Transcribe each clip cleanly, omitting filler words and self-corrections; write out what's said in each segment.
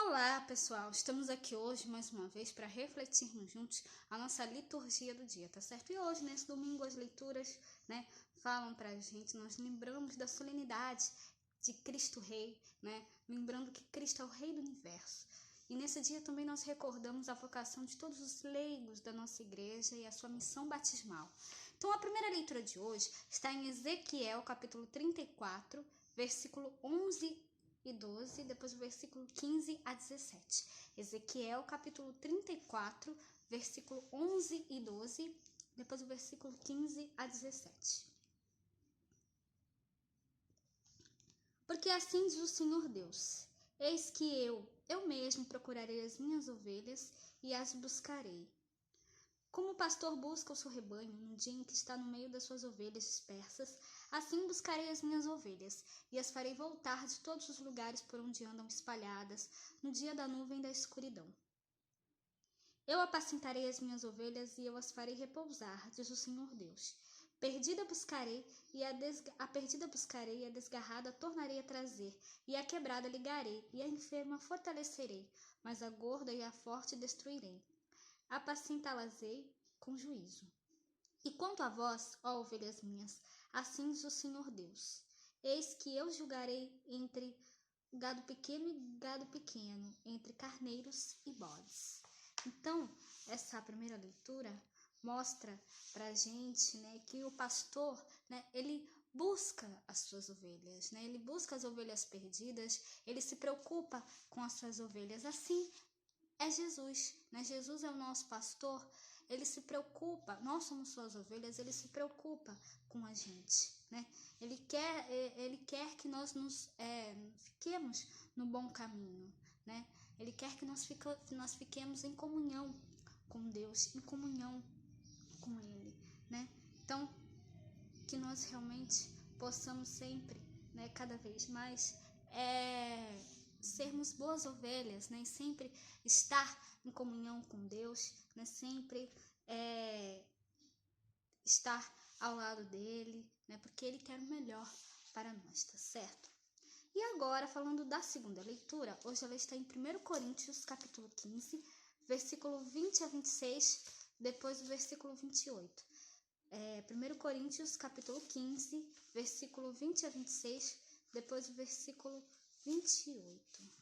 Olá, pessoal! Estamos aqui hoje mais uma vez para refletirmos juntos a nossa liturgia do dia, tá certo? E hoje, nesse domingo, as leituras, falam pra gente, nós lembramos da solenidade de Cristo Rei, Lembrando que Cristo é o Rei do Universo. E nesse dia também nós recordamos a vocação de todos os leigos da nossa igreja e a sua missão batismal. Então, a primeira leitura de hoje está em Ezequiel, capítulo 34, versículo 11 e 12, depois o versículo 15 a 17. Ezequiel, capítulo 34, versículo 11 e 12, depois o versículo 15 a 17. Porque assim diz o Senhor Deus: eis que eu mesmo procurarei as minhas ovelhas e as buscarei. Como o pastor busca o seu rebanho no dia em que está no meio das suas ovelhas dispersas, assim buscarei as minhas ovelhas, e as farei voltar de todos os lugares por onde andam espalhadas, no dia da nuvem e da escuridão. Eu apacentarei as minhas ovelhas e eu as farei repousar, diz o Senhor Deus. Perdida buscarei, e a perdida buscarei, e a desgarrada tornarei a trazer, e a quebrada ligarei, e a enferma fortalecerei, mas a gorda e a forte destruirei. Apacentá-las-ei com juízo. E quanto a vós, ó ovelhas minhas, assim diz o Senhor Deus: eis que eu julgarei entre gado pequeno e gado pequeno, entre carneiros e bodes. Então, essa primeira leitura mostra pra gente, que o pastor, ele busca as suas ovelhas, ele busca as ovelhas perdidas, ele se preocupa com as suas ovelhas. Assim é Jesus, Jesus é o nosso pastor, ele se preocupa, nós somos suas ovelhas, ele se preocupa com a gente, Ele quer que nós fiquemos no bom caminho, Ele quer que nós fiquemos em comunhão com Deus, em comunhão com Ele, Então, que nós realmente possamos sempre, cada vez mais, sermos boas ovelhas, e sempre estar em comunhão com Deus, sempre estar ao lado dele, porque ele quer o melhor para nós, tá certo? E agora, falando da segunda leitura, hoje ela está em 1 Coríntios, capítulo 15, versículo 20 a 26, depois do versículo 28. 1 Coríntios, capítulo 15, versículo 20 a 26, depois do versículo 28.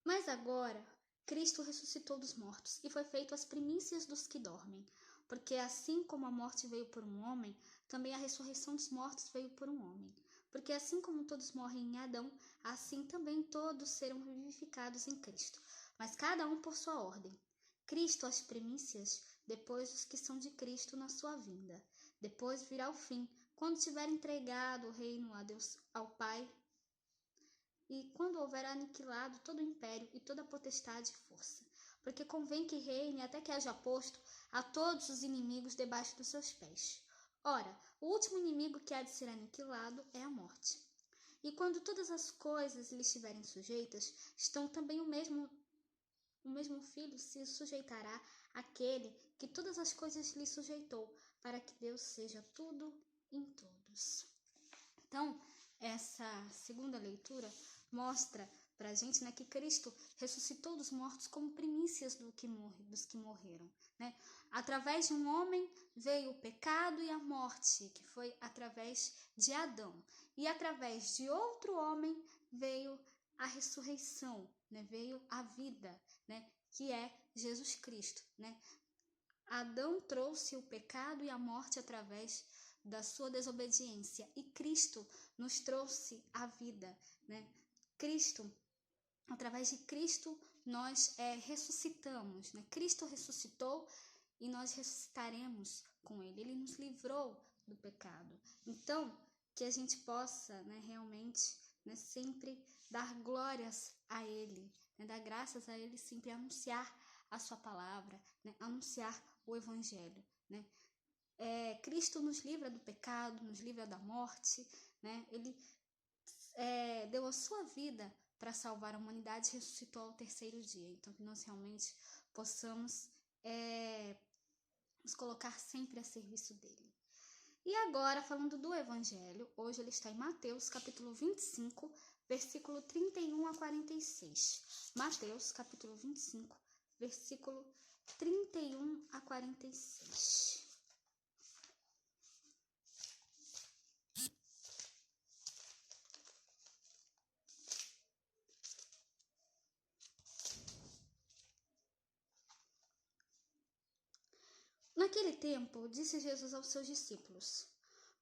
Mas agora, Cristo ressuscitou dos mortos e foi feito as primícias dos que dormem. Porque assim como a morte veio por um homem, também a ressurreição dos mortos veio por um homem. Porque assim como todos morrem em Adão, assim também todos serão vivificados em Cristo. Mas cada um por sua ordem. Cristo as primícias, depois os que são de Cristo na sua vinda. Depois virá o fim, quando tiver entregado o reino a Deus, ao Pai, e quando houver aniquilado todo o império e toda a potestade e força. Porque convém que reine até que haja posto a todos os inimigos debaixo dos seus pés. Ora, o último inimigo que há de ser aniquilado é a morte. E quando todas as coisas lhe estiverem sujeitas, então também o mesmo Filho se sujeitará àquele que todas as coisas lhe sujeitou, para que Deus seja tudo em todos. Então, essa segunda leitura mostra pra gente, que Cristo ressuscitou dos mortos como primícias dos que morreram, Através de um homem veio o pecado e a morte, que foi através de Adão. E através de outro homem veio a ressurreição, veio a vida, que é Jesus Cristo, Adão trouxe o pecado e a morte através da sua desobediência, e Cristo nos trouxe a vida, Através de Cristo nós ressuscitamos, Cristo ressuscitou e nós ressuscitaremos com Ele. Ele nos livrou do pecado. Então, que a gente possa, realmente, sempre dar glórias a Ele, dar graças a Ele, sempre anunciar a sua palavra, anunciar o Evangelho, Cristo nos livra do pecado, nos livra da morte, Ele deu a sua vida para salvar a humanidade e ressuscitou ao terceiro dia. Então, que nós realmente possamos nos colocar sempre a serviço dele. E agora, falando do Evangelho, hoje ele está em Mateus, capítulo 25, versículo 31 a 46. Mateus, capítulo 25, versículo 31 a 46. Naquele tempo, disse Jesus aos seus discípulos: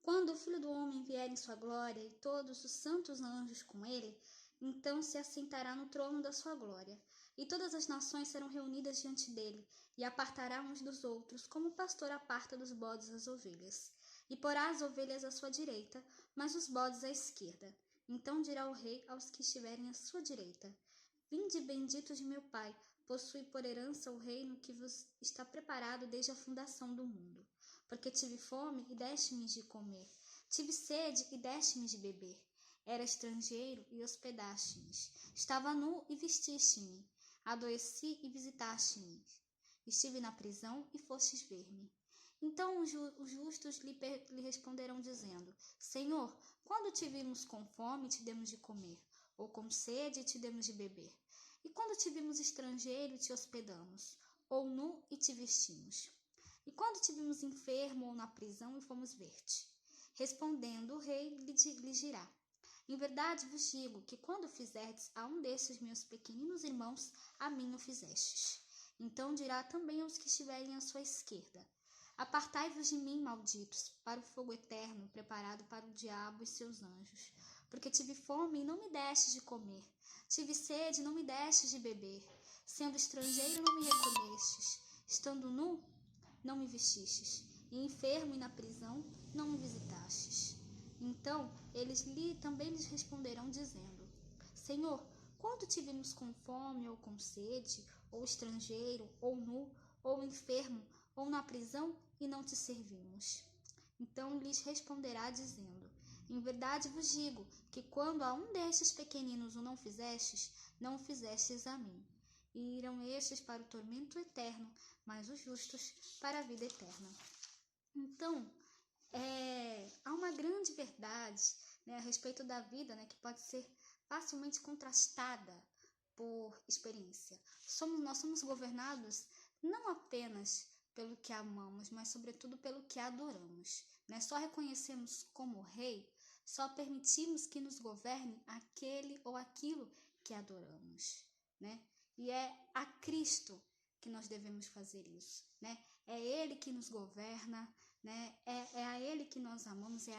Quando o Filho do Homem vier em sua glória e todos os santos anjos com ele, então se assentará no trono da sua glória, e todas as nações serão reunidas diante dele, e apartará uns dos outros, como o pastor aparta dos bodes as ovelhas. E porá as ovelhas à sua direita, mas os bodes à esquerda. Então dirá o rei aos que estiverem à sua direita: Vinde benditos de meu Pai, possui por herança o reino que vos está preparado desde a fundação do mundo. Porque tive fome e deste-me de comer, tive sede e deste-me de beber. Era estrangeiro e hospedaste-me, estava nu e vestiste-me, adoeci e visitaste-me, estive na prisão e fostes ver-me. Então os justos lhe responderão dizendo: Senhor, quando te vimos com fome, te demos de comer, ou com sede, te demos de beber? E quando te vimos estrangeiro, te hospedamos, ou nu e te vestimos? E quando te vimos enfermo ou na prisão e fomos ver-te? Respondendo o rei, lhe dirá: Em verdade vos digo que quando fizerdes a um desses meus pequeninos irmãos, a mim o fizestes. Então dirá também aos que estiverem à sua esquerda: Apartai-vos de mim, malditos, para o fogo eterno preparado para o diabo e seus anjos. Porque tive fome e não me destes de comer, tive sede e não me destes de beber, sendo estrangeiro não me recolhestes, estando nu não me vestistes, e enfermo e na prisão não me visitastes. Então eles também lhes responderão dizendo: Senhor, quando te vimos com fome ou com sede, ou estrangeiro, ou nu, ou enfermo, ou na prisão, e não te servimos? Então lhes responderá dizendo: Em verdade vos digo que quando a um destes pequeninos o não fizestes, não o fizestes a mim. E irão estes para o tormento eterno, mas os justos para a vida eterna. Então, há uma grande verdade, né, a respeito da vida, né, que pode ser facilmente contrastada por experiência. Nós somos governados não apenas pelo que amamos, mas sobretudo pelo que adoramos. Né? Só reconhecemos como rei, só permitimos que nos governe aquele ou aquilo que adoramos. Né? E é a Cristo que nós devemos fazer isso. Né? É Ele que nos governa, né? É a Ele que nós amamos, é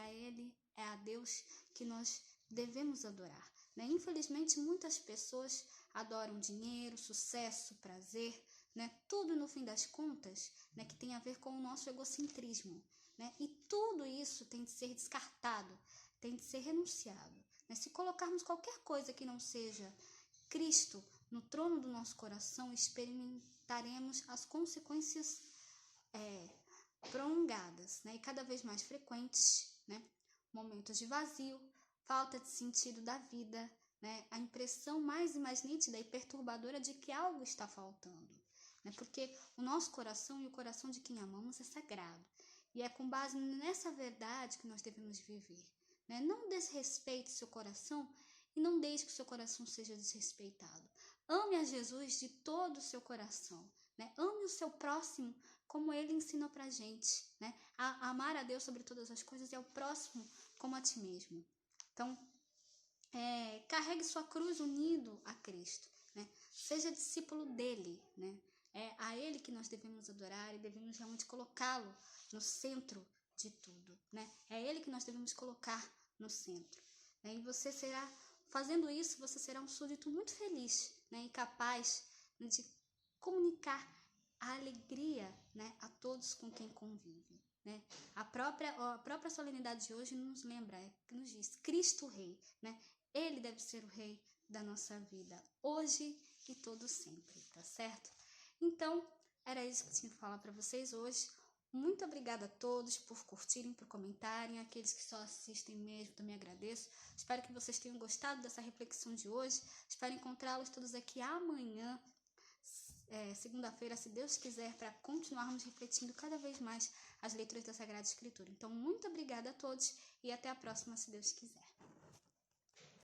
a Deus que nós devemos adorar. Né? Infelizmente, muitas pessoas adoram dinheiro, sucesso, prazer, né? Tudo no fim das contas, né, que tem a ver com o nosso egocentrismo. Né? E tudo isso tem de ser descartado, tem de ser renunciado. Né? Se colocarmos qualquer coisa que não seja Cristo no trono do nosso coração, experimentaremos as consequências prolongadas, né, e cada vez mais frequentes, né, momentos de vazio, falta de sentido da vida, né, a impressão mais e mais nítida e perturbadora de que algo está faltando, né, porque o nosso coração e o coração de quem amamos é sagrado, e é com base nessa verdade que nós devemos viver. Né? Não desrespeite seu coração e não deixe que seu coração seja desrespeitado. Ame a Jesus de todo o seu coração. Né? Ame o seu próximo como ele ensina pra gente. Né? A amar a Deus sobre todas as coisas e ao próximo como a ti mesmo. Então, carregue sua cruz unido a Cristo. Né? Seja discípulo dele. Né? É a ele que nós devemos adorar e devemos realmente colocá-lo no centro de tudo. Né? É ele que nós devemos colocar no centro. Né? E você será, fazendo isso, você será um súdito muito feliz, né? E capaz, né, de comunicar a alegria, né, a todos com quem convive. Né? A própria solenidade de hoje nos lembra, nos diz, Cristo Rei. Né? Ele deve ser o Rei da nossa vida, hoje e todo sempre, tá certo? Então, era isso que eu tinha que falar para vocês hoje. Muito obrigada a todos por curtirem, por comentarem. Aqueles que só assistem mesmo, também agradeço. Espero que vocês tenham gostado dessa reflexão de hoje. Espero encontrá-los todos aqui amanhã, segunda-feira, se Deus quiser, para continuarmos refletindo cada vez mais as leituras da Sagrada Escritura. Então, muito obrigada a todos e até a próxima, se Deus quiser.